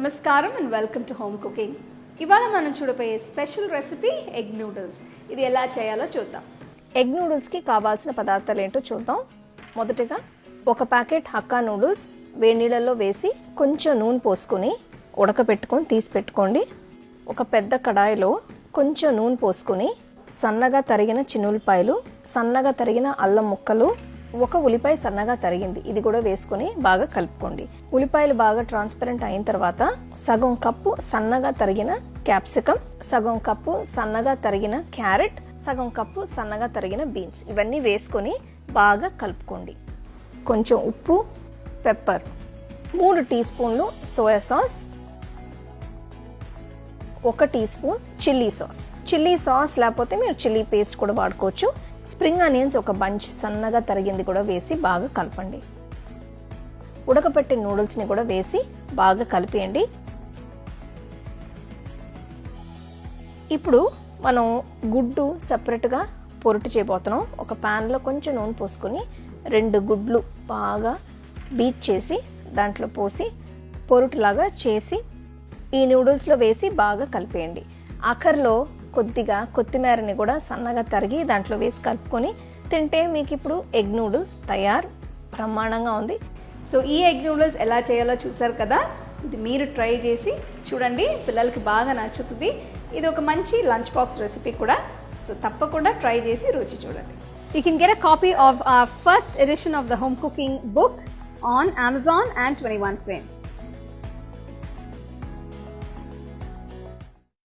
నమస్కారం and welcome to home cooking. ఇవాళ మనం చూడబోయే స్పెషల్ రెసిపీ ఎగ్ నూడిల్స్. ఇది ఎలా చేయాలో చూద్దాం. ఎగ్ నూడిల్స్కి కావాల్సిన పదార్థాలు ఏంటో చూద్దాం. మొదటగా ఒక ప్యాకెట్ హక్కా నూడిల్స్ వేడి నీళ్ళల్లో వేసి కొంచెం నూనె పోసుకొని ఉడకపెట్టుకొని తీసి పెట్టుకోండి. ఒక పెద్ద కడాయిలో కొంచెం నూనె పోసుకొని సన్నగా తరిగిన చిన్నులపాయలు, సన్నగా తరిగిన అల్లం ముక్కలు, ఒక ఉల్లిపాయ సన్నగా తరిగింది ఇది కూడా వేసుకొని బాగా కలుపుకోండి. ఉల్లిపాయలు బాగా ట్రాన్స్పరెంట్ అయిన తర్వాత సగం కప్పు సన్నగా తరిగిన క్యాప్సికమ్, సగం కప్పు సన్నగా తరిగిన క్యారెట్, సగం కప్పు సన్నగా తరిగిన బీన్స్ ఇవన్నీ వేసుకొని బాగా కలుపుకోండి. కొంచెం ఉప్పు, పెప్పర్, 3 టీ స్పూన్లు soya sauce, 1 teaspoon chilli sauce. Chilli sauce లేకపోతే మీరు చిల్లీ పేస్ట్ కూడా వాడుకోవచ్చు. స్ప్రింగ్ ఆనియన్స్ ఒక బంచ్ సన్నగా తరిగింది కూడా వేసి బాగా కలపండి. ఉడకపెట్టిన నూడిల్స్ని కూడా వేసి బాగా కలిపేయండి. ఇప్పుడు మనం గుడ్డు సపరేట్గా పొరుటు చేయబోతున్నాం. ఒక ప్యాన్లో కొంచెం నూనె పోసుకొని 2 గుడ్లు బాగా బీట్ చేసి దాంట్లో పోసి పొరుటులాగా చేసి ఈ నూడిల్స్లో వేసి బాగా కలిపేయండి. ఆఖరిలో కొద్దిగా కొత్తిమీరని కూడా సన్నగా తరిగి దాంట్లో వేసి కలుపుకొని తింటే మీకు ఇప్పుడు ఎగ్ నూడిల్స్ తయారు. బ్రహ్మాండంగా ఉంది. సో ఈ ఎగ్ నూడిల్స్ ఎలా చేయాలో చూసారు కదా. ఇది మీరు ట్రై చేసి చూడండి, పిల్లలకి బాగా నచ్చుతుంది. ఇది ఒక మంచి లంచ్ బాక్స్ రెసిపీ కూడా. సో తప్పకుండా ట్రై చేసి రుచి చూడండి. You can get a copy of our first edition of the home cooking book on Amazon and 21 Frame.